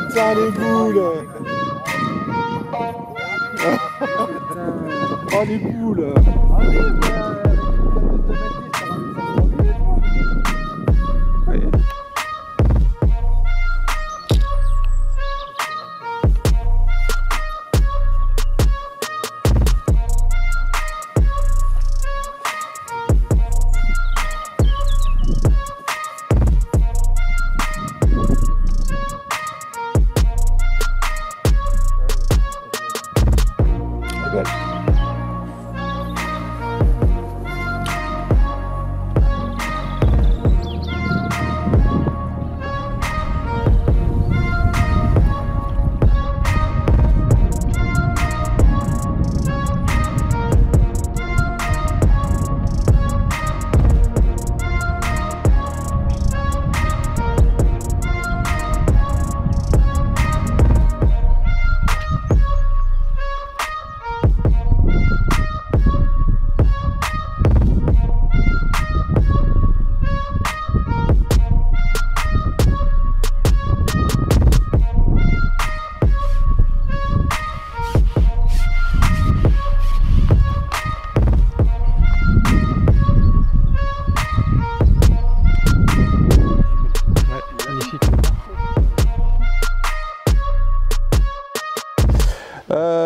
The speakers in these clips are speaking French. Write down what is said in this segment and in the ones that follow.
Putain, les boules. Oh, les boules. Ouais.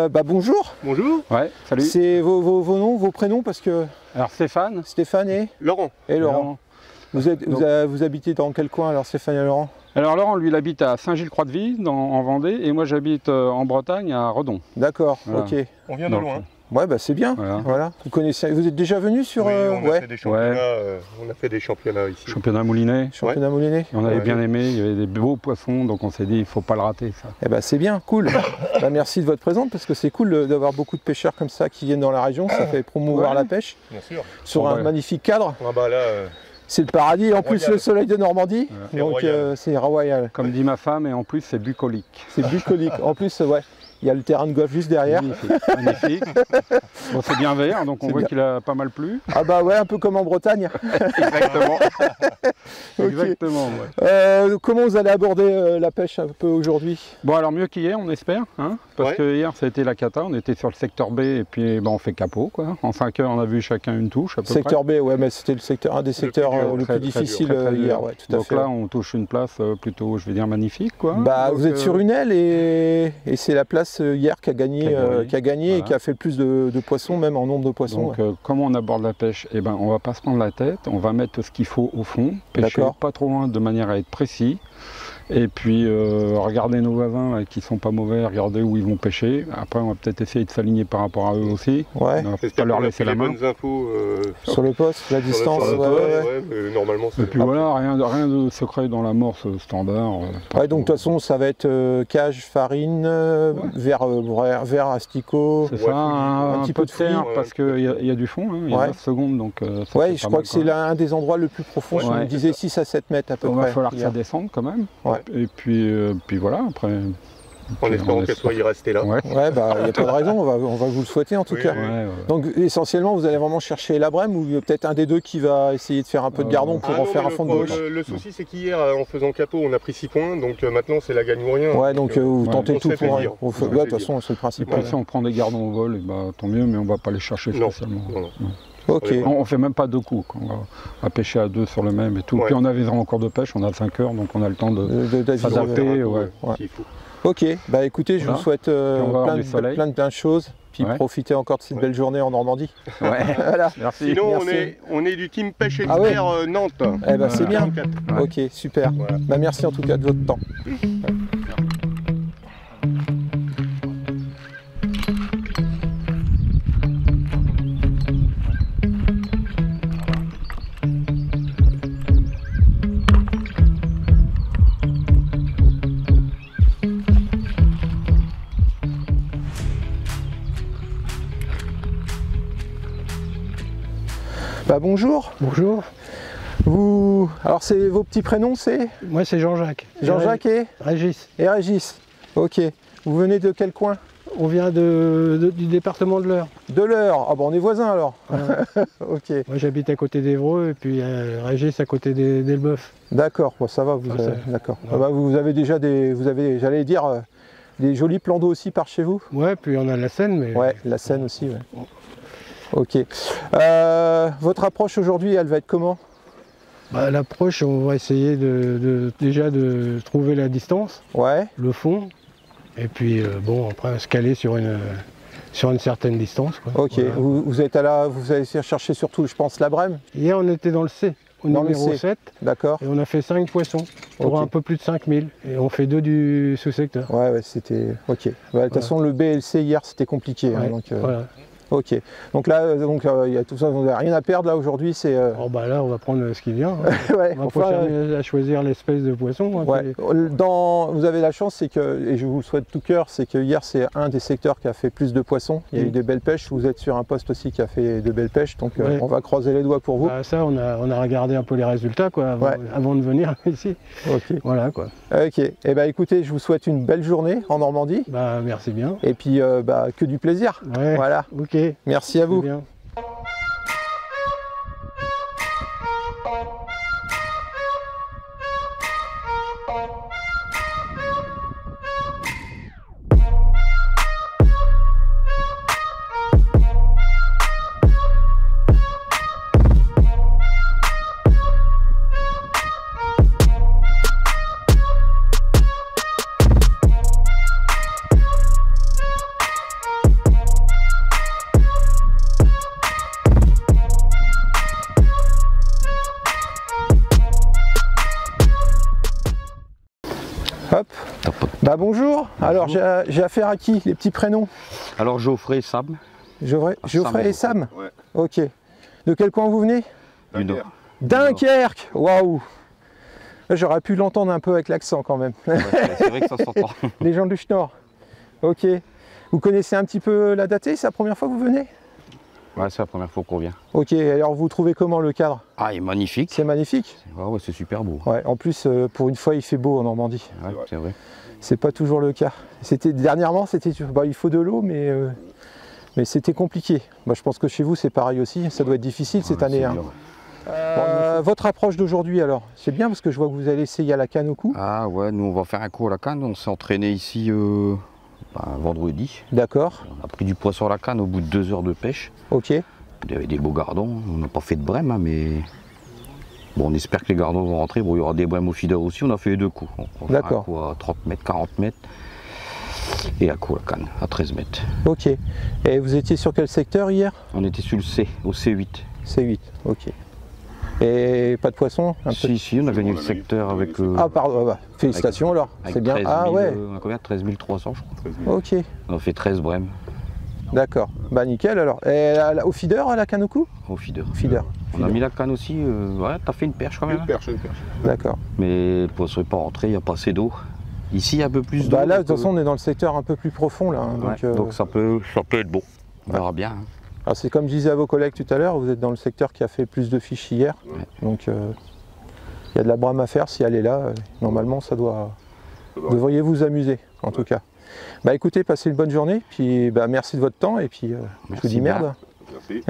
Bah bonjour. Bonjour. Ouais, salut. C'est vos noms, vos prénoms parce que... Alors Stéphane. Stéphane et Laurent. Et Laurent. Vous habitez dans quel coin alors Stéphane et Laurent? Alors Laurent, lui, il habite à Saint-Gilles-Croix-de-Vie, en Vendée, et moi j'habite en Bretagne, à Redon. D'accord, Voilà. ok. On vient de loin. Ouais, bah c'est bien. Voilà. Vous connaissez, vous êtes déjà venu sur... Oui, on a fait des championnats, on a fait des championnats ici. Championnat Moulinet. Championnat Moulinet. Et on avait bien aimé, il y avait des beaux poissons, donc on s'est dit, il ne faut pas le rater, ça. Eh ben c'est bien, cool. Bah, merci de votre présence, parce que c'est cool d'avoir beaucoup de pêcheurs comme ça qui viennent dans la région, ça fait promouvoir la pêche. Bien sûr. Sur un magnifique cadre. Ah bah là... C'est le paradis, en plus le soleil de Normandie, voilà. donc c'est royal. Comme dit ma femme, et en plus c'est bucolique. C'est bucolique, en plus ouais, il y a le terrain de golf juste derrière. Magnifique, magnifique. Bon, c'est bien vert, donc on voit qu'il a pas mal plu. Ah bah ouais, un peu comme en Bretagne. Exactement. Okay. Exactement, ouais. Comment vous allez aborder la pêche un peu aujourd'hui? Bon alors mieux qu'hier, on espère, hein, parce que hier ça a été la cata, on était sur le secteur B et puis on fait capot, quoi. En 5 heures on a vu chacun une touche à peu secteur près. B, ouais, mais c'était un des secteurs le plus difficile hier, ouais, tout à fait. Donc là on touche une place plutôt, je vais dire, magnifique, quoi. Bah vous êtes sur une aile et c'est la place hier qui a gagné, voilà. Et qui a fait le plus de poissons, même en nombre de poissons. Donc comment on aborde la pêche? Eh ben on va pas se prendre la tête, on va mettre ce qu'il faut au fond, pêcher pas trop loin de manière à être précis. Et puis regarder nos voisins qui sont pas mauvais, regarder où ils vont pêcher. Après on va peut-être essayer de s'aligner par rapport à eux aussi. Ouais. On va pas leur laisser la main. Bonnes infos, sur le poste, la distance. Normalement c'est... Et puis voilà, rien de secret dans l'amorce standard. Ouais, donc de toute façon ça va être cage, farine, verre asticot. C'est ça, un petit peu de terre parce qu'il y a du fond, hein, il y a 9 secondes. Donc, ouais, je crois que c'est un des endroits le plus profond, on me disait 6 à 7 mètres à peu près. Il va falloir que ça descende quand même. Et puis voilà, après... En espérant qu'elle soit y restée là. Ouais, bah il n'y a pas de raison, on va vous le souhaiter en tout cas. Donc essentiellement vous allez vraiment chercher la brème ou peut-être un des deux qui va essayer de faire un peu de gardon pour en faire un fond de gauche. Le souci c'est qu'hier en faisant capot on a pris 6 points, donc maintenant c'est la gagne ou rien. Ouais, donc vous tentez tout pour rien. De toute façon c'est le principe. Et puis si on prend des gardons au vol, bah, tant mieux, mais on ne va pas les chercher spécialement. Okay. On fait même pas 2 coups, on va pêcher à 2 sur le même et tout. Puis on a des endroits de pêche, on a 5 heures, donc on a le temps de s'adapter. Ok, bah écoutez, je vous souhaite plein de choses, puis profitez encore de cette belle journée en Normandie. Voilà. Merci. Sinon on est du team pêche expert Nantes. Eh bah c'est bien, ok, super. Bah merci en tout cas de votre temps. Bah bonjour. Bonjour. Vous... Alors c'est vos petits prénoms, c'est? Moi c'est Jean-Jacques. Jean-Jacques et Régis. Et Régis. Ok. Vous venez de quel coin? On vient du département de l'Eure. De l'Eure. Ah bon, on est voisins alors. Ok. Moi j'habite à côté d'Évreux et puis Régis à côté d'Elbeuf. D'accord, bon, ça va, vous avez, d'accord. Ah bah, vous avez déjà j'allais dire, des jolis plans d'eau aussi par chez vous? Ouais, puis on a la Seine. Mais... Ouais, la Seine aussi, ouais. Ok. Votre approche aujourd'hui, elle va être comment? Bah, l'approche, on va essayer déjà de trouver la distance, le fond, et puis bon, après se caler sur une certaine distance. Quoi. Ok, voilà. vous avez cherché surtout, je pense, la Brème? Hier, on était dans le C, au numéro 7. D'accord. Et on a fait 5 poissons, pour un peu plus de 5000. Et on fait 2 du sous-secteur. Ouais, c'était... Ok. De toute façon, le B et le C, hier, c'était compliqué. Ouais, hein, donc, voilà. Ok, donc là, il y a tout ça, on n'a rien à perdre là aujourd'hui, c'est... Oh bah là, on va prendre ce qui vient. Hein. Ouais, on va pas chercher à choisir l'espèce de poisson. Hein, ouais. Vous avez la chance, c'est que, et je vous le souhaite de tout cœur, c'est que hier c'est un des secteurs qui a fait plus de poissons. Il y a eu des belles pêches, vous êtes sur un poste aussi qui a fait de belles pêches, donc on va croiser les doigts pour vous. Bah, ça, on a regardé un peu les résultats quoi, avant de venir ici. Ok. Voilà quoi. Ok, et écoutez, je vous souhaite une belle journée en Normandie. Bah merci bien. Et puis que du plaisir. Ouais. Voilà. Ok. Merci à vous. Bien. Hop. Bah bonjour. Alors j'ai affaire à qui? Les petits prénoms? Alors Geoffrey et Sam. Geoffrey et Sam. Ouais. Ok. De quel coin vous venez? Du Nord. Dunkerque. Waouh. J'aurais pu l'entendre un peu avec l'accent quand même. Ouais, c'est vrai que ça s'entend. Les gens du Schnorr. Ok. Vous connaissez un petit peu la datée? C'est la première fois que vous venez? Ouais, c'est la première fois qu'on vient. Ok, alors vous trouvez comment le cadre? Ah, il est magnifique. C'est magnifique? Ouais, c'est super beau. Ouais, en plus, pour une fois, il fait beau en Normandie. Ouais, c'est vrai. C'est pas toujours le cas. Dernièrement, il faut de l'eau, mais c'était compliqué. Bah, je pense que chez vous, c'est pareil aussi. Ça doit être difficile cette année. Hein. Votre approche d'aujourd'hui, alors, c'est bien parce que je vois que vous allez essayer à la canne au cou. Ah ouais, nous on va faire un coup à la canne. On s'est entraîné ici vendredi. D'accord. On a pris du poisson à la canne au bout de 2 heures de pêche. Ok. Il y avait des beaux gardons. On n'a pas fait de brème, hein, mais bon, on espère que les gardons vont rentrer. Bon, il y aura des brèmes au feeder aussi. On a fait les 2 coups. On va faire un coup à 30 mètres, 40 mètres. Et un coup à la canne à 13 mètres. Ok. Et vous étiez sur quel secteur hier? On était sur le C, au C8. C8, ok. Et pas de poisson? Si, on a gagné le secteur avec... Ah pardon, félicitations alors, c'est bien. 13 000, ah ouais. On a combien? 13 300 je crois. Ok. On a fait 13 brèmes. D'accord, bah nickel alors. Et au feeder, à la canne au cou? Au feeder. On a mis la canne aussi, ouais, t'as fait une perche quand même. Une perche. D'accord. Mais le poisson n'est pas rentré, il n'y a pas assez d'eau. Ici, il y a un peu plus d'eau. Bah là, de toute façon, on est dans le secteur un peu plus profond là. Hein, donc ça peut être bon. On verra bien. Hein. Alors c'est comme je disais à vos collègues tout à l'heure, vous êtes dans le secteur qui a fait plus de fiches hier. Ouais. Donc il y a de la brame à faire, si elle est là, normalement vous devriez vous amuser en tout cas. Bah écoutez, passez une bonne journée, puis merci de votre temps et puis je vous dis merde. Merci.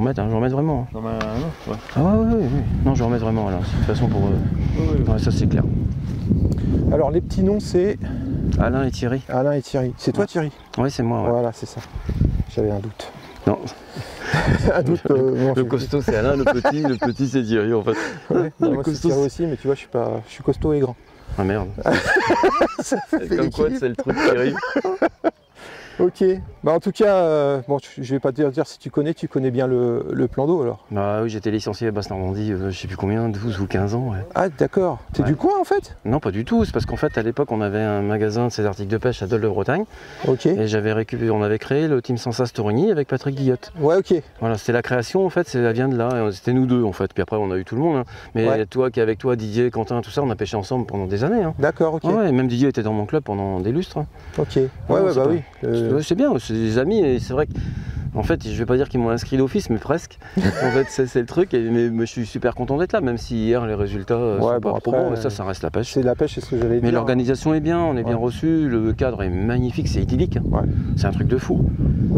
remette, hein, je remette vraiment. Non, mais non, ouais. Ah ouais. Non, je remette vraiment, alors, de toute façon, pour... Ouais, ça, c'est clair. Alors, les petits noms, c'est... Alain et Thierry. Alain et Thierry. C'est toi, Thierry? Oui, c'est moi, ouais. Voilà, c'est ça. J'avais un doute. Non. Un doute, le costaud, c'est Alain, le petit, c'est Thierry, en fait. Ouais, moi, c'est Thierry aussi, mais tu vois, je suis costaud et grand. Ah merde. Ça fait comme quoi, c'est le truc qui arrive. Ok, bah en tout cas, bon, je vais pas te dire si tu connais bien le plan d'eau alors. Bah oui, j'étais licencié à Basse-Normandie, je sais plus combien, 12 ou 15 ans. Ouais. Ah d'accord, t'es du coin en fait? Non, pas du tout, c'est parce qu'en fait à l'époque on avait un magasin de ces articles de pêche à Dole-de-Bretagne. Ok. Et on avait créé le Team Sensas Torigny avec Patrick Guillotte. Ouais, ok. Voilà, c'était la création en fait, ça vient de là, c'était nous deux en fait, puis après on a eu tout le monde. Hein. Mais toi qui est avec toi, Didier, Quentin, tout ça, on a pêché ensemble pendant des années. Hein. D'accord, ok. Ouais, et même Didier était dans mon club pendant des lustres. Hein. Ok, ouais, bah oui. C'est bien, c'est des amis et c'est vrai que en fait je vais pas dire qu'ils m'ont inscrit d'office mais presque. En fait c'est le truc mais je suis super content d'être là même si hier les résultats sont pas trop bons mais ça reste la pêche. C'est la pêche, c'est ce que j'allais dire. Mais l'organisation est bien, on est bien reçu, le cadre est magnifique, c'est idyllique. Ouais. C'est un truc de fou.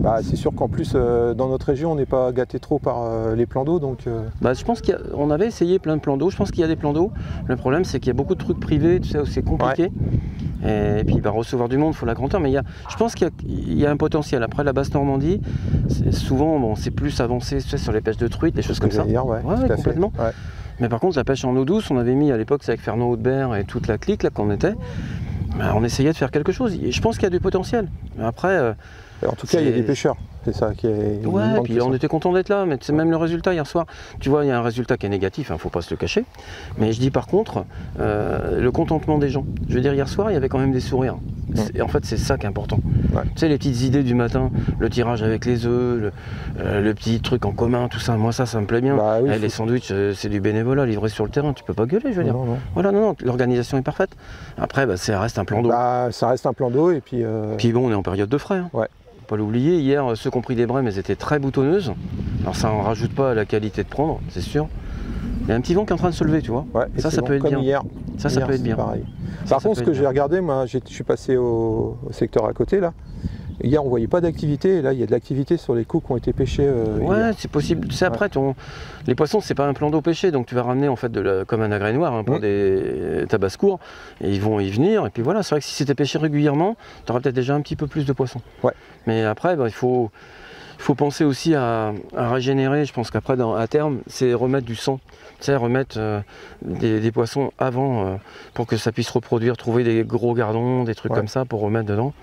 Bah, c'est sûr qu'en plus dans notre région on n'est pas gâté trop par les plans d'eau donc... Bah, je pense qu'on avait essayé plein de plans d'eau, je pense qu'il y a des plans d'eau. Le problème c'est qu'il y a beaucoup de trucs privés, tu sais, où c'est compliqué. Et puis recevoir du monde, il faut la grandeur, mais je pense qu'il y a un potentiel. Après la Basse-Normandie, souvent bon, c'est plus avancé tu sais, sur les pêches de truites, des choses comme ça. Dire, complètement. Ouais. Mais par contre la pêche en eau douce, on avait mis à l'époque, c'est avec Fernand Haudebert et toute la clique là qu'on était, on essayait de faire quelque chose. Et je pense qu'il y a du potentiel. Après, en tout cas, il y a des pêcheurs. C'est ça qui est... Ouais, puis on était content d'être là, mais c'est même le résultat hier soir. Tu vois, il y a un résultat qui est négatif, il ne faut pas se le cacher. Mais je dis par contre, le contentement des gens. Je veux dire, hier soir, il y avait quand même des sourires. En fait, c'est ça qui est important. Ouais. Tu sais, les petites idées du matin, le tirage avec les œufs, le petit truc en commun, tout ça, moi ça me plaît bien. Bah, oui, les sandwichs, c'est du bénévolat livré sur le terrain, tu peux pas gueuler, je veux dire. Non. Voilà, non, l'organisation est parfaite. Après, ça reste un plan d'eau. Ça reste un plan d'eau et puis... Puis bon, on est en période de frais. Hein. Ouais. Pas l'oublier, hier ceux qui ont pris des brèmes, elles étaient très boutonneuses. Alors ça en rajoute pas à la qualité de prendre, c'est sûr. Il y a un petit vent qui est en train de se lever, tu vois. Ouais, ça peut être bien. Hier. Ça peut être bien. Pareil. Par contre, ce que j'ai regardé, moi, je suis passé au secteur à côté là. Hier, on voyait pas d'activité. Là, il y a de l'activité sur les coups qui ont été pêchés. Ouais, c'est possible. Tu sais, après, les poissons, c'est pas un plan d'eau pêché, donc tu vas ramener en fait comme un agrès noir pour des tabascours, et ils vont y venir. Et puis voilà, c'est vrai que si c'était pêché régulièrement, tu aurais peut-être déjà un petit peu plus de poissons. Ouais. Mais après, il faut penser aussi à régénérer. Je pense qu'après, à terme, c'est remettre du sang. Tu sais, remettre des poissons avant pour que ça puisse reproduire, trouver des gros gardons, des trucs comme ça pour remettre dedans.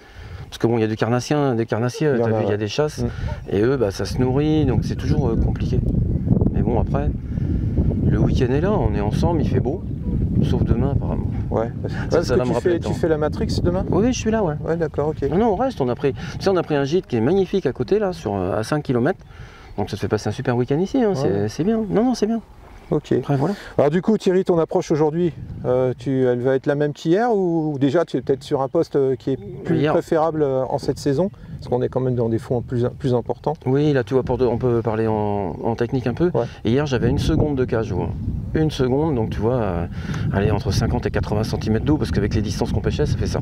Parce que bon, il y a des carnassiers, il y a des chasses, et eux, ça se nourrit, donc c'est toujours compliqué. Mais bon, après, le week-end est là, on est ensemble, il fait beau, sauf demain apparemment. Ouais, tu fais la Matrix demain? Oui, je suis là, ouais. Ouais, d'accord, ok. Non, on reste, on a pris un gîte qui est magnifique à côté, là, à 5 km, donc ça te fait passer un super week-end ici, hein, c'est bien. Non, c'est bien. Ok. Après, voilà. Alors du coup, Thierry, ton approche aujourd'hui, elle va être la même qu'hier ou déjà tu es peut-être sur un poste qui est plus préférable en cette saison? Parce qu'on est quand même dans des fonds plus importants. Oui, là tu vois, on peut parler en technique un peu. Ouais. Et hier j'avais 1 seconde de cage, 1 seconde, donc tu vois, aller entre 50 et 80 cm d'eau, parce qu'avec les distances qu'on pêchait, ça fait ça.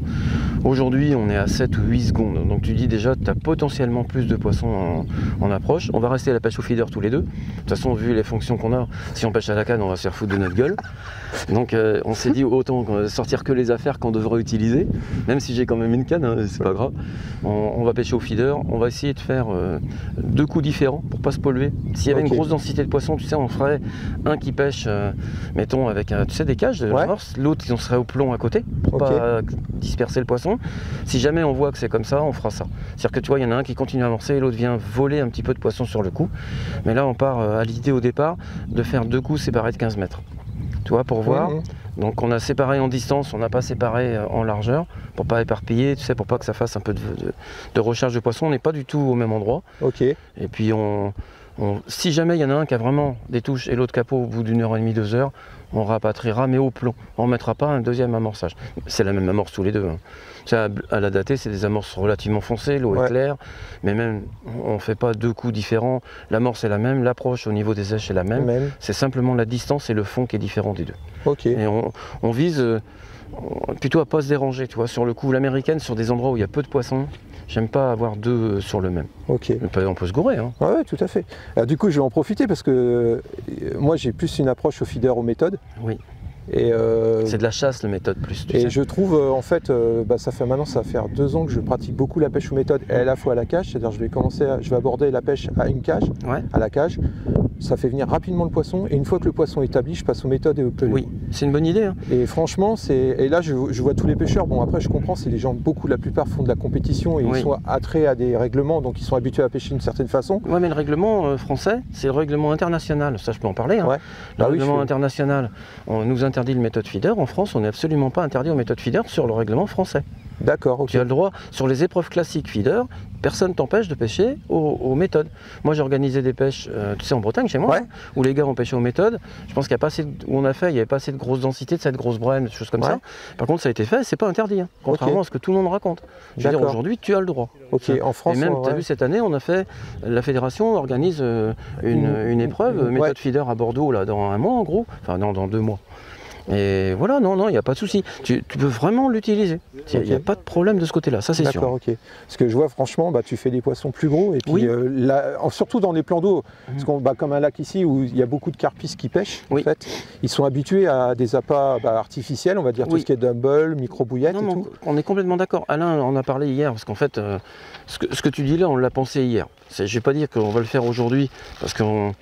Aujourd'hui, on est à 7 ou 8 secondes, donc tu dis déjà, tu as potentiellement plus de poissons en approche. On va rester à la pêche au feeder tous les deux. De toute façon, vu les fonctions qu'on a, si on pêche à la canne, on va se faire foutre de notre gueule. Donc on s'est dit, autant sortir que les affaires qu'on devrait utiliser, même si j'ai quand même une canne, hein, c'est pas grave. On va pêcher au feeder, on va essayer de faire 2 coups différents pour pas se polluer. S'il y avait une grosse densité de poissons, tu sais, on ferait un qui pêche, mettons, avec tu sais, des cages de l'amorce, l'autre on serait au plomb à côté pour pas disperser le poisson. Si jamais on voit que c'est comme ça, on fera ça. C'est-à-dire que tu vois, il y en a un qui continue à amorcer et l'autre vient voler un petit peu de poisson sur le coup. Mais là, on part à l'idée au départ de faire 2 coups séparés de 15 mètres. Tu vois, pour voir. Donc on a séparé en distance, on n'a pas séparé en largeur pour pas éparpiller, tu sais, pour pas que ça fasse un peu de recharge de poisson. On n'est pas du tout au même endroit. Ok. Et puis si jamais il y en a un qui a vraiment des touches et l'autre capot au bout d'1 heure et demie, 2 heures, on rapatriera mais au plomb. On ne mettra pas un deuxième amorçage. C'est la même amorce tous les deux. Hein. À la datée, c'est des amorces relativement foncées, l'eau est claire, mais même on ne fait pas 2 coups différents. L'amorce est la même, l'approche au niveau des èches est la même. C'est simplement la distance et le fond qui est différent des deux. Okay. Et on vise plutôt à ne pas se déranger. Tu vois, sur le coup, l'américaine, sur des endroits où il y a peu de poissons, J'aime pas avoir deux sur le même. Ok. On peut se gourer. Hein. Ouais, tout à fait. Alors, du coup, je vais en profiter parce que moi, j'ai plus une approche au feeder aux méthodes. Oui. C'est de la chasse, le méthode plus. Et sais. Je trouve, en fait, ça va faire 2 ans que je pratique beaucoup la pêche aux méthodes et à la fois à la cage. C'est-à-dire, je vais aborder la pêche à une cage, à la cage. Ça fait venir rapidement le poisson et une fois que le poisson est établi, je passe aux méthodes et au pelé. Oui, c'est une bonne idée. Hein. Et franchement, et là, je vois tous les pêcheurs. Bon, après, je comprends, c'est les gens, la plupart font de la compétition et ils sont attraits à des règlements, donc ils sont habitués à pêcher d'une certaine façon. Oui, mais le règlement français, c'est le règlement international. Ça, je peux en parler. Hein. Le règlement international, on nous interdit le méthode feeder. En France, on n'est absolument pas interdit aux méthodes feeder sur le règlement français. D'accord, ok. Tu as le droit, sur les épreuves classiques feeder, personne t'empêche de pêcher aux méthodes. Moi, j'ai organisé des pêches, tu sais, en Bretagne, chez moi, où les gars ont pêché aux méthodes. Je pense qu'il n'y a pas assez, où on a fait, il n'y avait pas assez de grosse densité, de cette grosse brème, des choses comme ça. Par contre, ça a été fait, c'est pas interdit, hein, contrairement à ce que tout le monde raconte. Je veux dire, aujourd'hui, tu as le droit. Ok, en France. Et même, tu as vu, cette année, on a fait, la fédération organise une épreuve, méthode feeder à Bordeaux, là, dans 1 mois, en gros, enfin, dans 2 mois. Et voilà, non, il n'y a pas de souci. Tu peux vraiment l'utiliser. Il n'y a pas de problème de ce côté-là, ça c'est sûr. D'accord, ok. Parce que je vois, franchement, tu fais des poissons plus gros. Et puis, surtout dans les plans d'eau, comme un lac ici où il y a beaucoup de carpistes qui pêchent, en fait, ils sont habitués à des appâts artificiels, on va dire tout ce qui est dumble, micro-bouillette et tout. On est complètement d'accord. Alain en a parlé hier, parce qu'en fait, ce que tu dis là, on l'a pensé hier. Je ne vais pas dire qu'on va le faire aujourd'hui, parce qu'on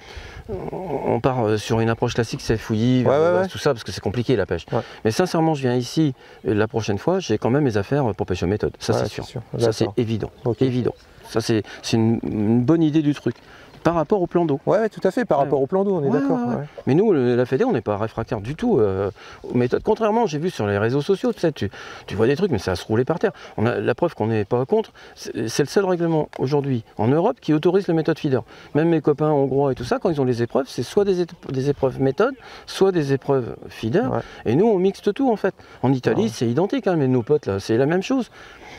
part sur une approche classique, c'est fouillis, tout ça, parce que c'est compliqué la pêche. Mais sincèrement, je viens ici, la prochaine fois, j'ai quand même mes affaires pour pêcher aux méthodes. Ça, c'est sûr. Ça, c'est évident. Évident. Ça, c'est une bonne idée du truc. Par rapport au plan d'eau. Ouais, tout à fait, par rapport au plan d'eau, on est d'accord. Mais nous, la Fédé, on n'est pas réfractaire du tout aux méthodes. Contrairement, j'ai vu sur les réseaux sociaux, tu sais, tu vois des trucs, mais ça va se rouler par terre. La preuve qu'on n'est pas contre, c'est le seul règlement aujourd'hui en Europe qui autorise le méthode feeder. Même mes copains hongrois et tout ça, quand ils ont les épreuves, c'est soit des épreuves méthode, soit des épreuves feeder. Et nous, on mixte tout en fait. En Italie, c'est identique, hein, mais nos potes, là, c'est la même chose.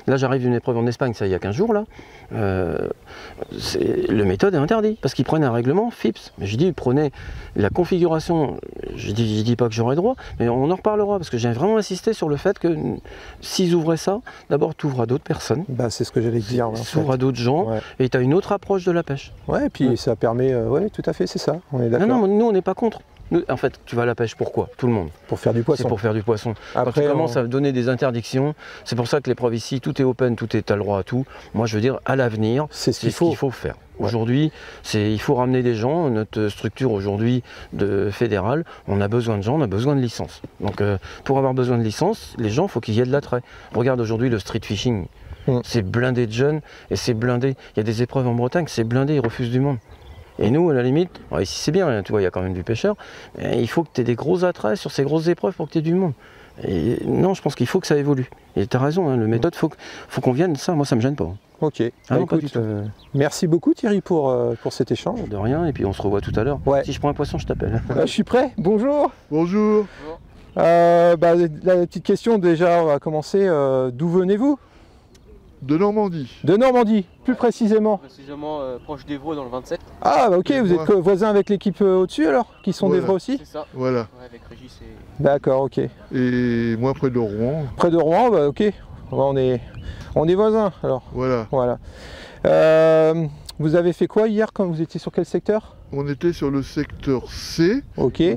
Là, j'arrive d'une épreuve en Espagne, ça il y a 15 jours, là. Le méthode est interdit, parce qu'ils prennent un règlement FIPS. Mais je dis, prenez la configuration, je dis pas que j'aurai droit, mais on en reparlera, parce que j'ai vraiment insisté sur le fait que s'ils ouvraient ça, d'abord tu ouvres à d'autres personnes. C'est ce que j'allais dire. Tu ouvres à d'autres gens, et tu as une autre approche de la pêche. Ouais, et puis ça permet, tout à fait, c'est ça, on est d'accord. Non, nous on n'est pas contre. En fait, tu vas à la pêche, pourquoi? Tout le monde. Pour faire du poisson. C'est pour faire du poisson. Après, quand tu commences à donner des interdictions, c'est pour ça que l'épreuve ici, tout est open, t'as le droit à tout. Moi, je veux dire, à l'avenir, c'est ce qu'il faut faire. Aujourd'hui, il faut ramener des gens. Notre structure aujourd'hui de fédérale, on a besoin de gens, on a besoin de licences. Donc, pour avoir besoin de licences, les gens, il faut qu'il y ait de l'attrait. Regarde aujourd'hui le street fishing. C'est blindé de jeunes et c'est blindé. Il y a des épreuves en Bretagne, c'est blindé, ils refusent du monde. Et nous, à la limite, ici c'est bien, tu vois, il y a quand même du pêcheur, mais il faut que tu aies des gros attraits sur ces grosses épreuves pour que tu aies du monde. Et non, je pense qu'il faut que ça évolue. Et tu as raison, hein, le méthode, faut qu'on vienne, ça, moi ça me gêne pas. Ok, écoute, merci beaucoup Thierry pour cet échange. De rien, et puis on se revoit tout à l'heure. Si je prends un poisson, je t'appelle. Je suis prêt, bonjour. Bonjour. La petite question déjà, on va commencer. D'où venez-vous? De Normandie. De Normandie, plus précisément. Précisément proche d'Évreux dans le 27. Ah ok, vous êtes voisins avec l'équipe au-dessus alors, qui sont d'Évreux aussi? C'est ça. Voilà. Ouais, avec Régis et... D'accord, ok. Et moi près de Rouen. Près de Rouen, ok. On est voisins alors. Voilà. Vous avez fait quoi hier quand vous étiez sur quel secteur? On était sur le secteur C,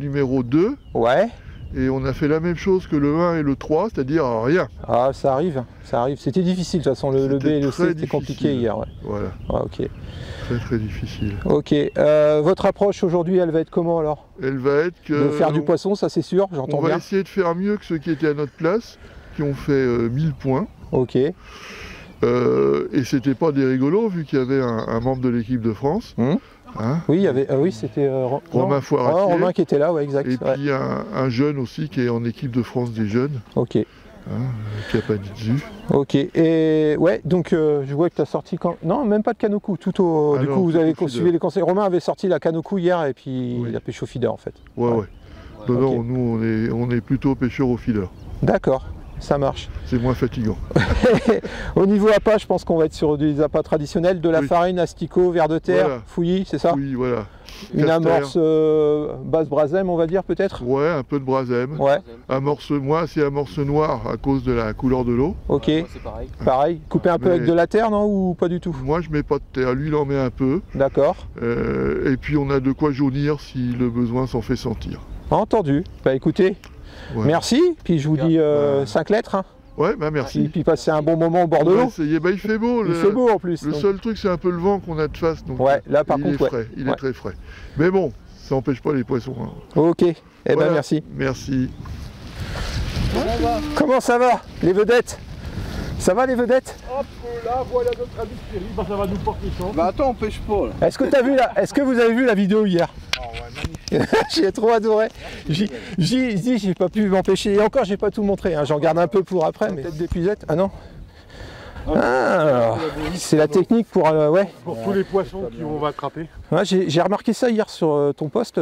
numéro 2. Ouais. Et on a fait la même chose que le 1 et le 3, c'est-à-dire rien. Ah, ça arrive. C'était difficile de toute façon, le B et le C c'était compliqué hier. Voilà. Ah, ok. Très difficile. Ok. Votre approche aujourd'hui, elle va être comment alors? Elle va être que... De faire du poisson, ça c'est sûr, j'entends bien. On va essayer de faire mieux que ceux qui étaient à notre place, qui ont fait 1000 points. Ok. Et c'était pas des rigolos, vu qu'il y avait un membre de l'équipe de France. Oui, il y avait, c'était Romain Foiratier. Romain qui était là, exact. Et puis un jeune aussi qui est en équipe de France des jeunes. Ok. Qui n'a pas dit dessus. Ok. Et donc je vois que tu as sorti non, même pas de canot-coup. Du coup, vous avez suivi les conseils. Romain avait sorti la canot-coup hier et puis il a pêché au feeder en fait. Ouais. Non, nous on est plutôt pêcheurs au feeder. D'accord. Ça marche. C'est moins fatigant. Au niveau appât, je pense qu'on va être sur des appâts traditionnels, de la farine, asticot, ver de terre, fouillis, c'est ça? Oui, voilà. Une amorce basse brasem, on va dire peut-être? Ouais, un peu de brasem. Ouais. Amorce, moi c'est amorce noire à cause de la couleur de l'eau. Ok. Ouais, c'est pareil. Pareil. Coupé un peu avec de la terre, non? Ou pas du tout? Moi je mets pas de terre, lui il en met un peu. D'accord. Et puis on a de quoi jaunir si le besoin s'en fait sentir. Entendu. Bah écoutez, merci. Puis je vous dis 5 lettres. Hein. Ouais, bah merci. Et puis passez un bon moment au bord de l'eau. Bah, il fait beau. Il fait beau en plus. Le seul truc c'est un peu le vent qu'on a de face. Donc ouais, là par contre, frais, il est très frais. Mais bon, ça n'empêche pas les poissons. Hein. Ok, eh voilà. Ben merci. Merci. Comment ça va, les vedettes? Ça va les vedettes? Hop là, voilà notre ami Thierry, bah ça va nous porter chance. Bah attends, on pêche pas là. Est-ce que vous avez vu la vidéo hier? Oh ouais, magnifique. J'ai trop adoré. J'ai pas pu m'empêcher. Et encore, j'ai pas tout montré. Hein. J'en garde un peu pour après. Mais... Tête d'épuisette. Ah non. Ah, c'est la technique pour tous les poissons qu'on va attraper. Ouais, j'ai remarqué ça hier sur ton poste.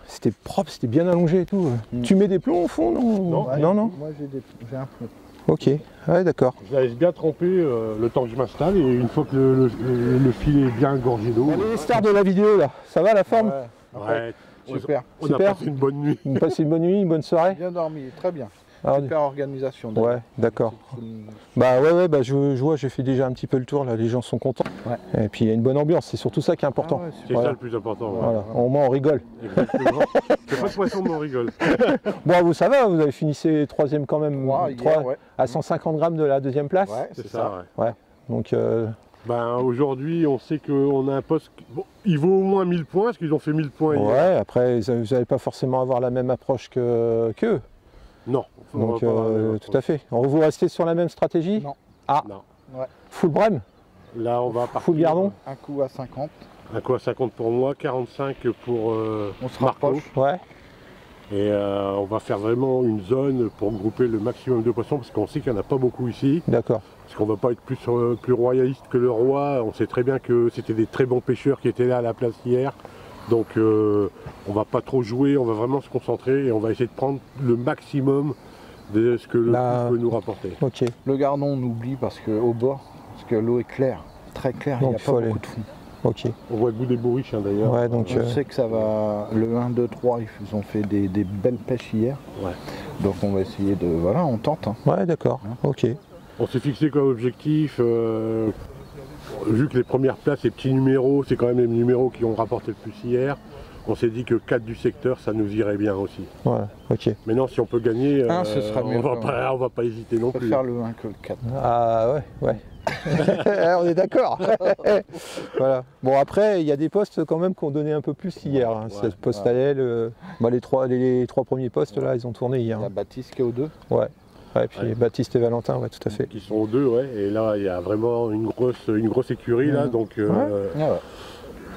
C'était propre, c'était bien allongé et tout. Tu mets des plombs au fond, non? Non. Moi j'ai un plomb. Ok, ouais, d'accord. Je la laisse bien tremper le temps que je m'installe et une fois que le filet est bien gorgé d'eau. Les stars de la vidéo là, ça va la forme? Ouais, super. On a passé une bonne nuit. On a passé une bonne nuit, une bonne soirée? Bien dormi, très bien. Alors, super organisation. Ouais, d'accord. Bah je vois, j'ai fait déjà un petit peu le tour là, les gens sont contents. Ouais. Et puis il y a une bonne ambiance, c'est surtout ça qui est important. Ah ouais, c'est ça le plus important. Voilà. Au moins on rigole. Exactement. C'est pas de poisson mais on rigole. Bon, vous ça va, vous avez fini 3e quand même, hier, à 150 grammes de la 2e place. Ouais, c'est ça. Ouais. Donc aujourd'hui, on sait qu'on a un poste. Bon, il vaut au moins 1000 points, parce qu'ils ont fait 1000 points hier. Ouais, après, vous n'allez pas forcément avoir la même approche qu'eux. Non. Donc, tout à fait. Vous restez sur la même stratégie? Non. Ah, non. Ouais. Full brème? Là, on va partir. Full gardon? Un coup à 50. Un coup à 50 pour moi, 45 pour on se Marco. rapproche. Ouais. Et on va faire vraiment une zone pour grouper le maximum de poissons, parce qu'on sait qu'il n'y en a pas beaucoup ici. D'accord. Parce qu'on ne va pas être plus royaliste que le roi. On sait très bien que c'était des très bons pêcheurs qui étaient là à la place hier. Donc on va pas trop jouer, on va vraiment se concentrer et on va essayer de prendre le maximum de ce que le coup peut nous rapporter. Ok. Le gardon on oublie au bord, parce que l'eau est claire, très claire, il n'y a pas beaucoup de fond. Ok. On voit le bout des bourriches d'ailleurs. Ouais, donc, je sais que ça va, le 1, 2, 3, ils ont fait des belles pêches hier. Ouais. Donc on va essayer de... Voilà, on tente. Hein. Ouais, d'accord, ok. On s'est fixé comme objectif, vu que les premières places, les petits numéros, c'est quand même les numéros qui ont rapporté le plus hier. On s'est dit que 4 du secteur, ça nous irait bien aussi. Ouais, ok. Maintenant, si on peut gagner, ce sera mieux, on va pas hésiter non plus. On peut faire le 1 que le 4. Ah ouais. On est d'accord. Voilà. Bon, après, il y a des postes quand même qui ont donné un peu plus hier. Hein. Ouais, poste à l'aile, les trois premiers postes là, ils ont tourné hier. Il y a Baptiste qui est au 2. Ouais. Ouais, et puis Baptiste et Valentin, ouais, tout à fait. Qui sont aux 2, ouais. Et là, il y a vraiment une grosse écurie là, donc.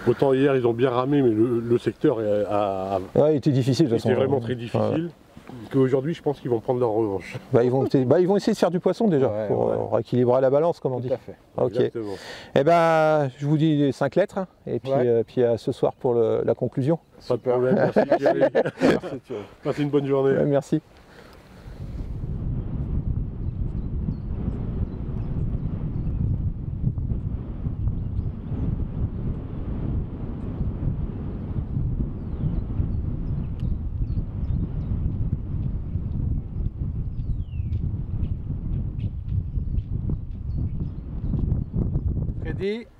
Autant hier ils ont bien ramé, mais le secteur il était difficile de toute façon. C'était vraiment très difficile. Qu'aujourd'hui, je pense qu'ils vont prendre leur revanche. Ils vont essayer de faire du poisson déjà, pour rééquilibrer la balance, comme on dit. Tout à fait. Ok. Exactement. Eh ben, je vous dis les 5 lettres, hein, et puis à ce soir pour la conclusion. Pas de problème, merci Thierry. Merci Thierry. Passez une bonne journée. Ouais, merci.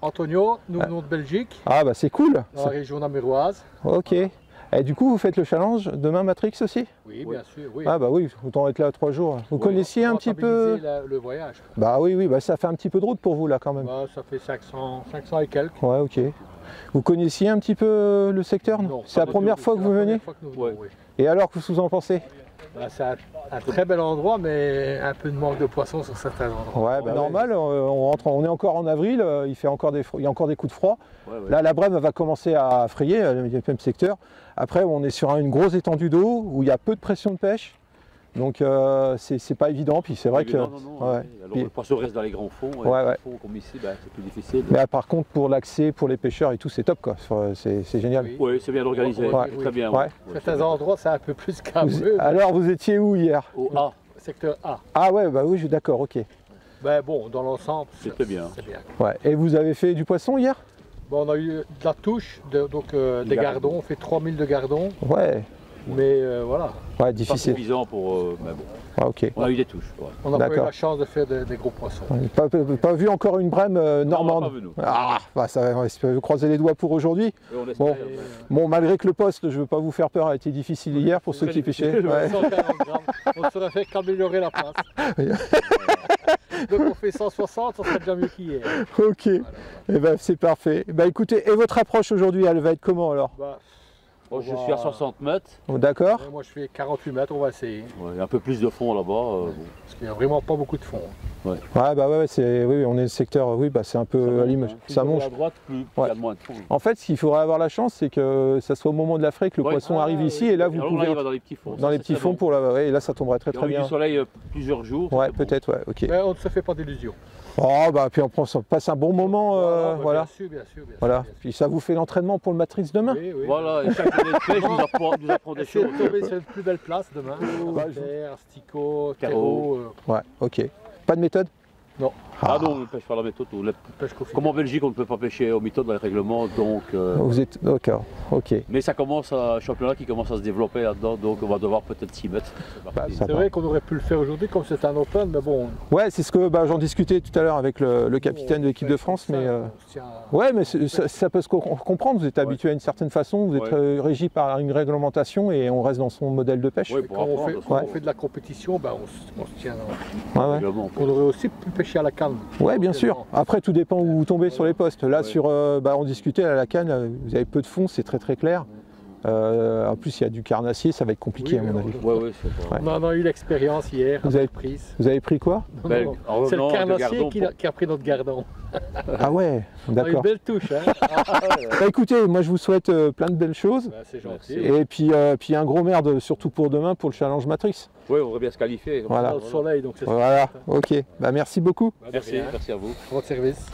Antonio, nous venons de Belgique. Ah bah c'est cool. Dans la région namuroise. Ok. Et du coup vous faites le challenge demain Matrix aussi? Oui, bien sûr. Oui. Ah bah oui, autant être là 3 jours. Vous connaissiez un petit peu le voyage. Bah oui, ça fait un petit peu de route pour vous là quand même. Bah, ça fait 500 et quelques. Ouais, ok. Vous connaissiez un petit peu le secteur? Non. C'est la première fois que vous venez? Oui. Et alors, qu'est-ce que vous en pensez? Bah, c'est un très bel endroit, mais un peu de manque de poissons sur certains endroits. Ouais, normal, on est encore en avril, il y a encore des coups de froid. Là, la brème va commencer à frayer, le même secteur. Après, on est sur une grosse étendue d'eau où il y a peu de pression de pêche. Donc c'est pas évident, puis c'est vrai que... Alors le poisson reste dans les grands fonds, fonds comme ici, c'est plus difficile. Mais par contre pour l'accès, pour les pêcheurs et tout, c'est top quoi, c'est génial. Oui, c'est bien organisé, très bien. Certains endroits c'est un peu plus qu'avril. Alors vous étiez où hier? Au A. Secteur A. Ah ouais, bah oui, je suis d'accord, ok. Ben bon, dans l'ensemble, c'était bien. Ouais. Et vous avez fait du poisson hier? Bon, on a eu de la touche, des gardons, on fait 3000 de gardons. Ouais. Mais voilà. Ouais, difficile. Pas suffisant pour... mais bon. Ah, ok. On a eu des touches. Ouais. On n'a pas eu la chance de faire des gros poissons. Pas vu encore une brème normande. Non, on n'a pas vu, nous. Ah, bah, ça va, on peut croiser les doigts pour aujourd'hui. Bon. Bon, malgré que le poste, je ne veux pas vous faire peur, a été difficile hier pour ceux qui pêchaient. Ouais. 140 grammes. On ne saurait faire qu'améliorer la place. Donc on fait 160, ça serait déjà mieux qu'hier. Ok, voilà. Eh ben, c'est parfait. Bah, écoutez, et votre approche aujourd'hui, elle va être comment alors? Je suis à 60 mètres. D'accord. Moi je fais 48 mètres, on va essayer. Il y a un peu plus de fond là-bas. Bon. Parce qu'il n'y a vraiment pas beaucoup de fond. Ouais. Ouais, bah ouais, oui, on est le secteur, oui, bah c'est un peu à l'image. Ça monte. À droite, plus il y a moins de fond. En fait, ce qu'il faudrait avoir la chance, c'est que ça soit au moment de la fraie que le poisson arrive ici, et là vous pouvez. Là, il va dans les petits fonds. Dans les petits fonds pour la. Ouais, et là ça tomberait très bien. Du soleil plusieurs jours. Ouais, peut-être, ouais, ok. Mais on ne se fait pas d'illusions. Oh, bah puis on passe un bon moment, voilà. Bien sûr. Voilà. Puis ça vous fait l'entraînement pour le Matrix demain. Oui. Voilà, et chaque journée de pêche nous apprend des choses. On va tomber sur une plus belle place demain. Terre, Asticot, Carreau. Ouais, ok. Pas de méthode? Non. Ah non, on ne pêche pas la méthode. Comme en Belgique, on ne peut pas pêcher aux méthodes dans les règlements, donc... Vous êtes... D'accord, ok. Mais ça commence, un championnat qui commence à se développer là-dedans, donc on va devoir peut-être s'y mettre. C'est vrai qu'on aurait pu le faire aujourd'hui, comme c'est un open, mais bon... Ouais, c'est ce que j'en discutais tout à l'heure avec le capitaine de l'équipe de France, mais... Ouais, mais ça peut se comprendre, vous êtes habitué à une certaine façon, vous êtes régi par une réglementation et on reste dans son modèle de pêche. Ouais, quand on fait de la compétition, on se tient... On aurait aussi pu pêcher à la canne. Ouais, bien sûr. Après, tout dépend où vous tombez sur les postes. Là, on discutait à la canne, vous avez peu de fond, c'est très clair. En plus, il y a du carnassier, ça va être compliqué à mon avis. On en a eu l'expérience hier. Vous avez pris quoi? C'est le carnassier qui a pris notre gardon. Ah ouais, d'accord. Une belle touche. Hein. Bah, écoutez, moi je vous souhaite plein de belles choses. Bah, c'est gentil. Et puis un gros merde surtout pour demain pour le challenge Matrix. Oui, on va bien se qualifier. Voilà. Au soleil, donc c'est ça. Voilà, ok. Bah, merci beaucoup. Bah, merci à vous. Votre service.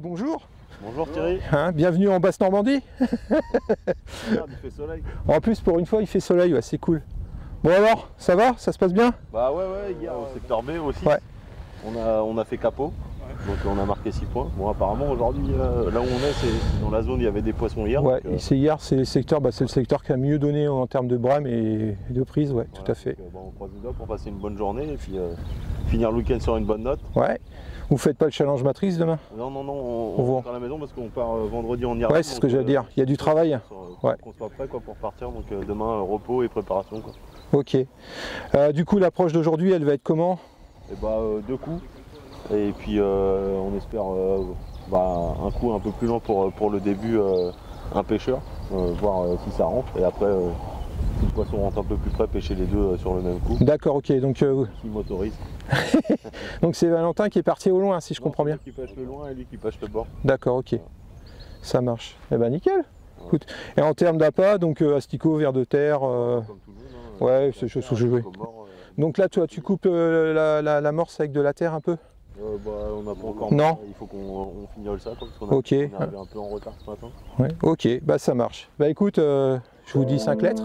Bonjour. Bonjour Thierry. Bienvenue en Basse-Normandie. Il fait soleil. En plus, pour une fois, il fait soleil, ouais, c'est cool. Bon alors, ça va? Ça se passe bien? Bah ouais, hier au secteur B aussi. Ouais. On a fait capot, donc on a marqué 6 points. Bon, apparemment aujourd'hui, là où on est, c'est dans la zone, il y avait des poissons hier. Ouais, donc, c'est hier, c'est le secteur qui a mieux donné en termes de brame et de prise, ouais, tout à fait. Donc, on croise les doigts pour passer une bonne journée et puis finir le week-end sur une bonne note. Ouais. Vous faites pas le challenge Matrix demain? Non, on rentre à la maison parce qu'on part vendredi en Irlande. Ouais, c'est ce que j'allais dire, il y a du travail. Ouais. On soit prêt pour partir, donc demain repos et préparation. Quoi. Ok. Du coup, l'approche d'aujourd'hui, elle va être comment? Et bah 2 coups. Et puis on espère un coup un peu plus long pour le début, un pêcheur, voir si ça rentre. Et après, si le poisson rentre un peu plus près, pêcher les deux sur le même coup. D'accord, ok. Donc, qui m'autorise. Donc c'est Valentin qui est parti au loin, si je comprends bien. Lui qui pêche le loin et lui qui pêche le bord. D'accord, ok. Ça marche. Eh ben nickel. Écoute. Et en termes d'appât, donc asticot, ver de terre. Comme tout le monde. Ouais, c'est chose que je veux. Donc là, toi, tu coupes la morse avec de la terre un peu? On n'a pas encore. Non. Il faut qu'on finisse ça parce qu'on est arrivé un peu en retard ce matin. Ouais. Ok, bah ça marche. Bah écoute, je vous dis 5 lettres.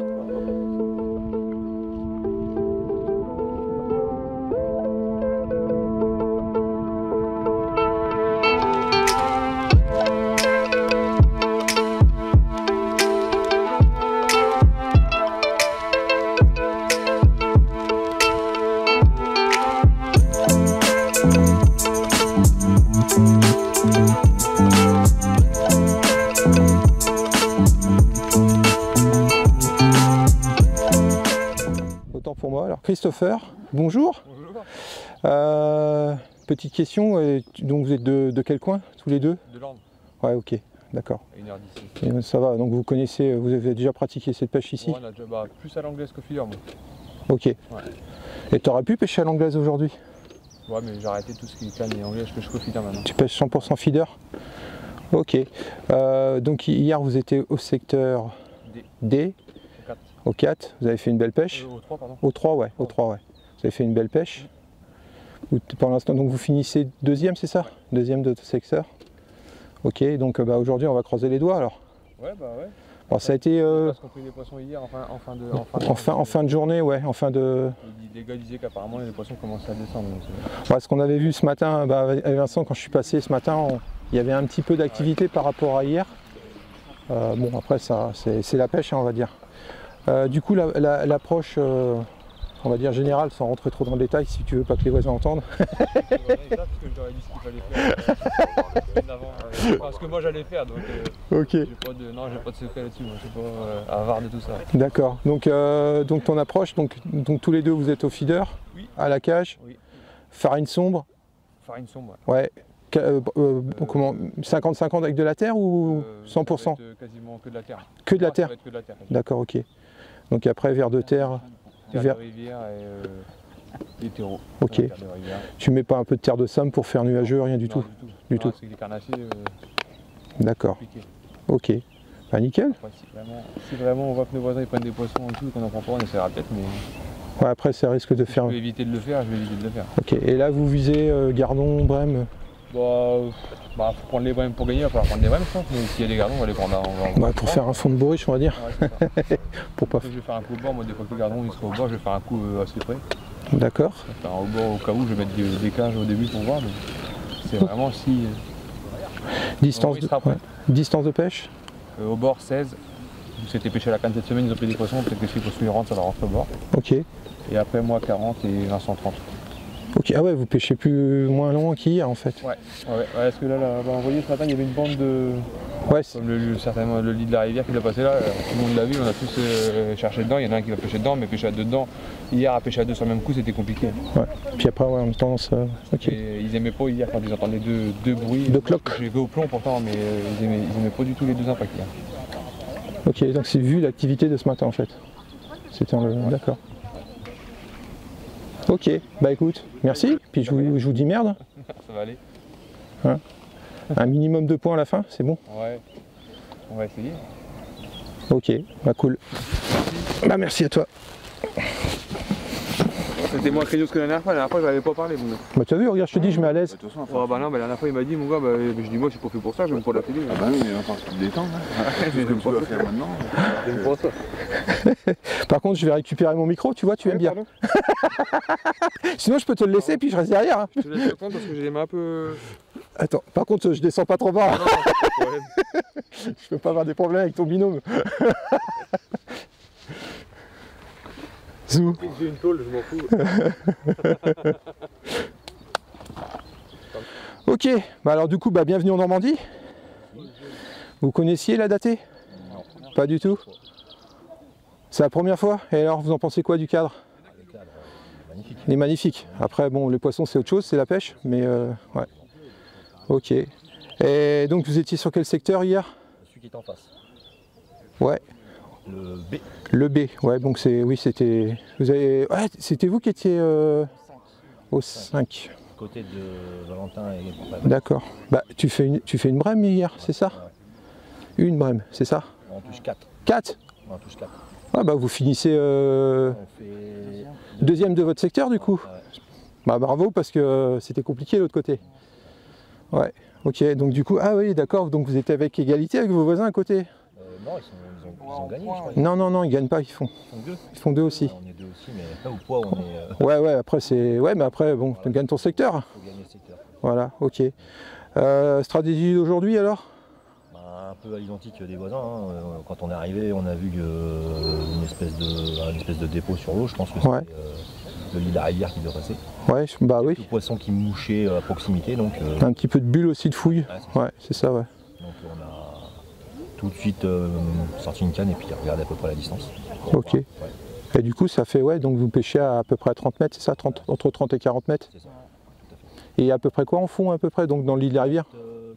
Autant pour moi. Alors Christopher, bonjour. Bonjour. Petite question, donc vous êtes de quel coin tous les deux? De Lorne. Ouais, ok, d'accord. 1h d'ici. Ça va, donc vous connaissez, vous avez déjà pratiqué cette pêche ici? Ouais, on a déjà, plus à l'anglaise qu'au feeder, moi. Ok. Ouais. Et tu aurais pu pêcher à l'anglaise aujourd'hui? Ouais, mais j'ai arrêté tout ce qui est canne et anglais, je pêche qu'au feeder maintenant. Tu pêches 100% feeder? Ok. Donc hier vous étiez au secteur D. Au 4, vous avez fait une belle pêche. Au 3, pardon. Au 3, ouais. Au 3, ouais. Vous avez fait une belle pêche. Pour l'instant, donc vous finissez deuxième, c'est ça? Deuxième de secteur. Ok, donc aujourd'hui on va croiser les doigts alors. Ouais, bah ouais. Bon, ça a été. Parce qu'on a pris des poissons hier en fin de journée, ouais. En fin de. Les gars disaient qu'apparemment les poissons commençaient à descendre. Ouais, ce qu'on avait vu ce matin, avec Vincent, quand je suis passé ce matin, il y avait un petit peu d'activité par rapport à hier. Bon, après, ça, c'est la pêche, hein, on va dire. Du coup, l'approche, on va dire générale, sans rentrer trop dans le détail, si tu veux pas que les voisins entendent. Parce que moi j'allais faire, donc ok. J'ai pas de secret là-dessus, moi je suis pas avare de tout ça. D'accord, donc ton approche, donc tous les deux vous êtes au feeder, oui. À la cage, oui. Farine sombre. Farine sombre, ouais. Comment 50-50 avec de la terre ou 100%? Ça va être quasiment que de la terre. Que de la terre? Que de la terre. D'accord, ok. Donc après vers de terre. Terre de rivière et terreau. Ok. Tu mets pas un peu de terre de sable pour faire nuageux, rien du tout? Du tout. C'est des carnassiers. D'accord. Ok. Bah nickel. Après, si vraiment on voit que nos voisins ils prennent des poissons en dessous, qu'on en prend pas, on essaiera peut-être, mais. Ouais, après ça risque de faire. Je vais éviter de le faire, je vais éviter de le faire. Ok. Et là vous visez gardon, brème? Bah, faut prendre les brèmes pour gagner, il va falloir prendre les brèmes, je pense. Mais s'il y a des gardons, on va les prendre. Pour faire un fond de bourriche, on va dire. Ouais, pour pas... Je vais faire un coup au bord, moi, des fois que le gardon il sera au bord, je vais faire un coup assez près. D'accord. Je vais faire un au bord au cas où, je vais mettre des cages au début pour voir. C'est vraiment si. Distance de pêche au bord 16. C'était pêché à la canne cette semaine, ils ont pris des poissons, peut-être que si les poissons rentrent, ça va rentrer au bord. Ok. Et après, moi 40 et Vincent 30. Ok, ah ouais, vous pêchez moins loin qu'hier en fait. Ouais, parce que là, vous voyez ce matin, il y avait une bande de. Ouais, comme certainement le lit de la rivière qui doit passer là, tout le monde l'a vu, on a tous cherché dedans, il y en a un qui va pêcher dedans, mais pêcher à deux dedans, hier à pêcher à deux sur le même coup c'était compliqué. Ouais, puis après ouais, on a tendance. Ok. Et ils aimaient pas hier quand ils entendaient deux bruits. Deux cloques. J'ai vu au plomb pourtant, mais ils aimaient pas du tout les deux impacts hier. Ok, donc c'est vu l'activité de ce matin en fait. C'était d'accord. Ok, bah écoute, merci, puis je vous dis merde. Ça va aller. Hein, un minimum de points à la fin, c'est bon? Ouais, on va essayer. Ok, bah cool. Bah merci à toi. C'était moins craignos que la dernière fois je n'avais pas parlé. Bah tu as vu, regarde, je te dis, je mets à l'aise. Oh bah non, mais la dernière fois il m'a dit, mon gars, je dis moi je suis pas fait pour ça, je n'aime pas la télé. Ah bah oui, mais enfin tu te détends. Je n'aime pas ça. Maintenant. J'aime pas ça. Par contre, je vais récupérer mon micro, tu vois, tu aimes bien. Sinon je peux te le laisser, puis je reste derrière. Hein. Je te laisse le prendre parce que j'ai les mains un peu... Attends, par contre, je descends pas trop bas. Non, pas de problème. Je peux pas avoir des problèmes avec ton binôme. Zou. J'ai une tôle, je m'en fous. Ok, bah alors du coup, bienvenue en Normandie. Vous connaissiez la datée? Non. Pas du tout? C'est la première fois? Et alors, vous en pensez quoi du cadre? Le cadre, magnifique. Il est magnifique. Après, bon, les poissons c'est autre chose, c'est la pêche, mais ouais. Ok. Et donc, vous étiez sur quel secteur hier? Celui qui est en face. Ouais. Le B. Le B, ouais, donc c'est. Oui, c'était. Vous avez. Ouais, c'était vous qui étiez au 5. Côté de Valentin et. D'accord. Bah tu fais une brème hier, c'est ça? Ouais. Une brème, c'est ça? On touche 4. 4? On touche 4. Ah bah vous finissez on fait deuxième de votre secteur du coup. Bah bravo, parce que c'était compliqué de l'autre côté. Ouais, ok, donc du coup, ah oui, d'accord, donc vous étiez avec égalité avec vos voisins à côté? Non, ils ont gagné, je crois. Non, ils gagnent pas, ils font deux. Ils font deux aussi. On est deux aussi, mais pas au poids, on est... Ouais, après, c'est... Ouais, mais après, bon, tu gagnes ton secteur. Faut gagner le secteur. Voilà, ok. Stratégie d'aujourd'hui, alors? Un peu à l'identique des voisins. Hein. Quand on est arrivé, on a vu une espèce de dépôt sur l'eau. Je pense que c'est le lit de la rivière qui doit passer. Ouais, bah oui. Le poisson qui mouchait à proximité. Donc, un petit peu de bulle aussi de fouille. Ouais, c'est ça, ouais. Donc on a tout de suite sorti une canne et puis regardé à peu près la distance. Ok. Ouais. Et du coup, ça fait, ouais, donc vous pêchez à peu près à 30 mètres, c'est ça, entre 30 et 40 mètres? C'est ça, tout à fait. Et à peu près quoi en fond, à peu près, donc dans le lit de la rivière?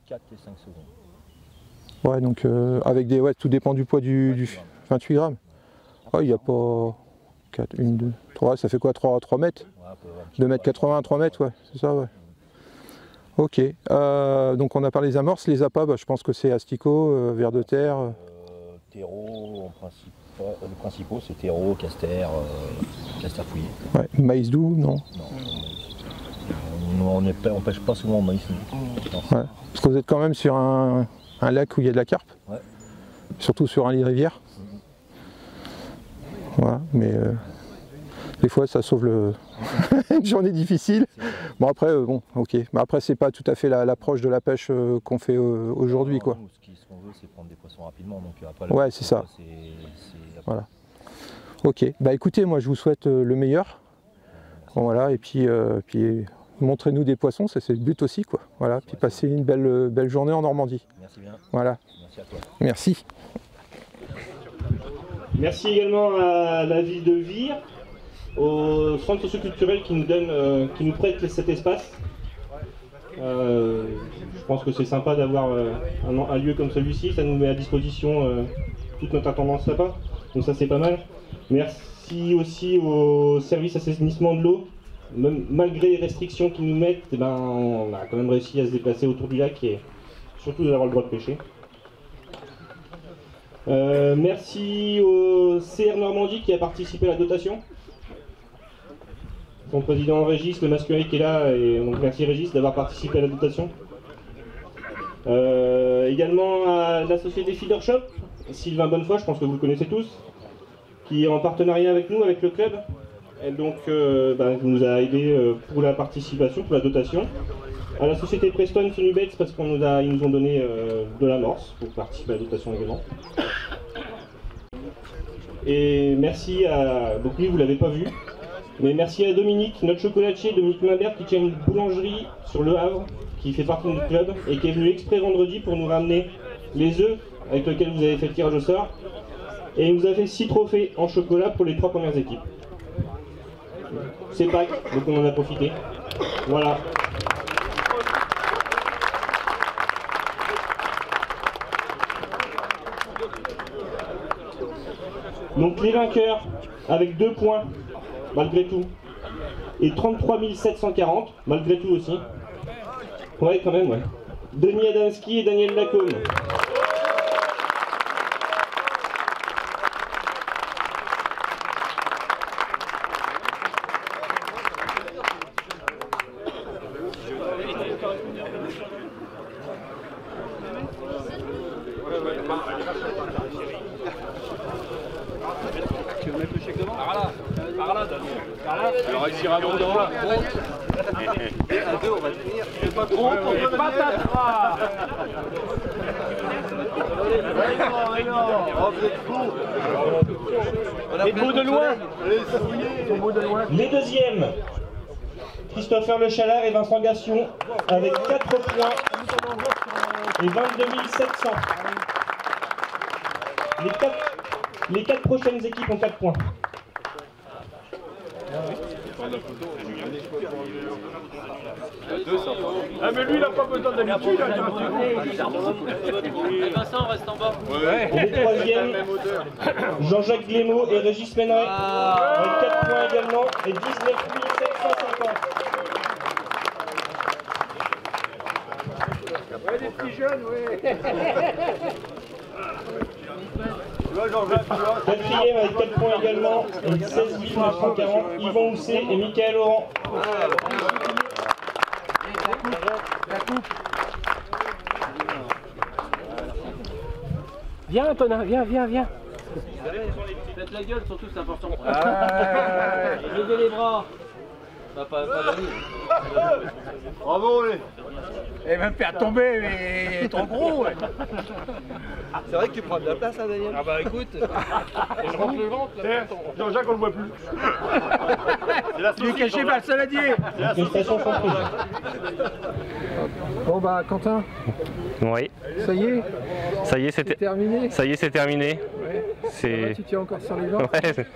4 et 5 secondes. Ouais, donc avec des... Ouais, tout dépend du poids du 28 grammes. Ouais, il n'y a pas... 4, 1, 2, 3, ça fait quoi, 3 mètres? 2 mètres 80, 3 mètres, ouais, c'est ça, ouais. Ok, donc on a parlé des amorces, les appâts, bah, je pense que c'est asticot, vers de terre. Terreau, en principe, les principaux c'est terreau, caster fouillé. Ouais, maïs doux, non? Non, on pêche pas souvent en maïs. Ouais. Parce que vous êtes quand même sur un lac où il y a de la carpe, ouais. Surtout sur un lit de rivière. Voilà, mais des fois ça sauve une journée difficile. Bon après, bon, ok. Mais après c'est pas tout à fait l'approche de la pêche qu'on fait aujourd'hui, quoi. Ce qu'on veut c'est prendre des poissons rapidement. Donc après, ouais, c'est ça. Voilà. Ok, bah écoutez, moi je vous souhaite le meilleur. Bon, voilà, et puis montrez-nous des poissons, c'est le but aussi, quoi. Voilà, puis passez une belle journée en Normandie. Merci bien. Voilà. Merci à toi. Merci. Merci également à la ville de Vire, au centre socioculturel qui nous prête cet espace. Je pense que c'est sympa d'avoir un lieu comme celui-ci, ça nous met à disposition toute notre attendance là-bas, donc ça c'est pas mal. Merci aussi au service assainissement de l'eau. Malgré les restrictions qu'ils nous mettent, eh ben, on a quand même réussi à se déplacer autour du lac et surtout d'avoir le droit de pêcher. Merci au CR Normandie qui a participé à la dotation. Son président Régis, le masculin qui est là, et donc merci Régis d'avoir participé à la dotation. Également à la société Feeder Shop, Sylvain Bonnefoy, je pense que vous le connaissez tous, qui est en partenariat avec nous, avec le club. Et donc il nous a aidé pour la participation, pour la dotation. À la société Preston Sunubets parce qu'ils nous ont donné de l'amorce pour participer à la dotation également. Et merci à... Donc lui vous l'avez pas vu, mais merci à Dominique, notre chocolatier, Dominique Mimbert qui tient une boulangerie sur Le Havre, qui fait partie de notre club et qui est venu exprès vendredi pour nous ramener les œufs avec lesquels vous avez fait le tirage au sort. Et il nous a fait 6 trophées en chocolat pour les 3 premières équipes. C'est Pâques, donc on en a profité. Voilà. Donc les vainqueurs, avec 2 points, malgré tout, et 33 740, malgré tout aussi. Ouais, quand même, ouais. Denis Adamski et Daniel Lacombe. Les deuxièmes, Christopher Le Chalard et Vincent Gassion avec 4 points et 22 700. Les 4 prochaines équipes ont 4 points. Ah mais lui il a pas besoin d'habitude. Vincent reste en bas. Ouais. Et les troisièmes, Jean-Jacques Glémaud et Régis Méneret avec 4 points également et 19 750. Ouais, des petits jeunes, oui. Quatrième avec 4 points également et 16 940, Yvon Housset et Michael Laurent. La coupe. Viens Antonin, viens. Faites la gueule, surtout c'est important. Levez les bras. Pas d'amis. Bravo, oui. Et même faire tomber, mais il est trop gros. Ouais. C'est vrai que tu prends de la place, hein, Daniel. Ah bah écoute, je rentre le ventre. Jean-Jacques, on le voit plus. Il est caché par le saladier. Bon bah Quentin. Oui. Ça y est. C'était terminé. Ça y est, c'est terminé. Ouais. Tu tiens encore sur les jambes. Ouais,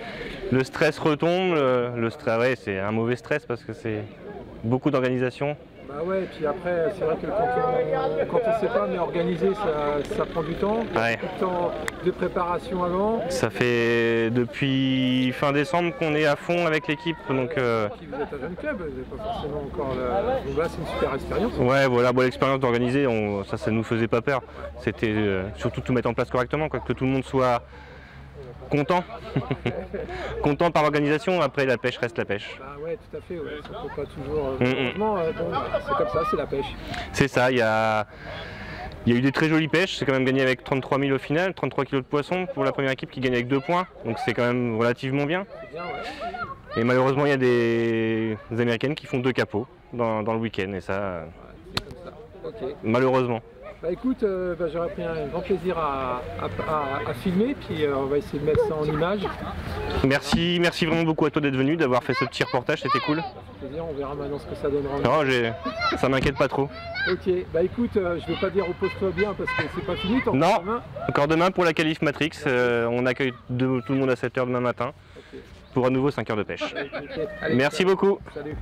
le stress retombe. Le stress, ouais, c'est un mauvais stress parce que c'est beaucoup d'organisation. Bah ouais, puis après, c'est vrai que quand on sait pas, mais organiser, ça prend du temps. Ouais. Du temps de préparation avant. Ça fait depuis fin décembre qu'on est à fond avec l'équipe. Donc, Puis vous êtes un jeune club, vous n'avez pas forcément encore Donc là, c'est une super expérience. Ouais, voilà, bon, l'expérience d'organiser, ça nous faisait pas peur. C'était surtout tout mettre en place correctement, quoi, que tout le monde soit content. Content par l'organisation, après la pêche reste la pêche. Bah ouais, tout à fait, ouais. Ça peut pas toujours... Heureusement, c'est comme ça, c'est la pêche. C'est ça, il y a eu des très jolies pêches, c'est quand même gagné avec 33 000 au final, 33 kg de poisson pour la première équipe qui gagne avec 2 points, donc c'est quand même relativement bien. Bien, ouais. Et malheureusement, il y a des Américaines qui font 2 capots dans le week-end, et ça, c'est comme ça. Okay. Malheureusement. Bah écoute, j'aurais pris un grand plaisir à filmer, puis on va essayer de mettre ça en image. Merci vraiment beaucoup à toi d'être venu, d'avoir fait ce petit reportage, c'était cool. Plaisir, on verra maintenant ce que ça donnera. Non, ça m'inquiète pas trop. Ok, bah écoute, je vais pas dire repose-toi bien parce que c'est pas fini. Non, encore demain pour la qualif Matrix, on accueille tout le monde à 7 h demain matin pour à nouveau 5 heures de pêche. Allez, merci beaucoup. Salut.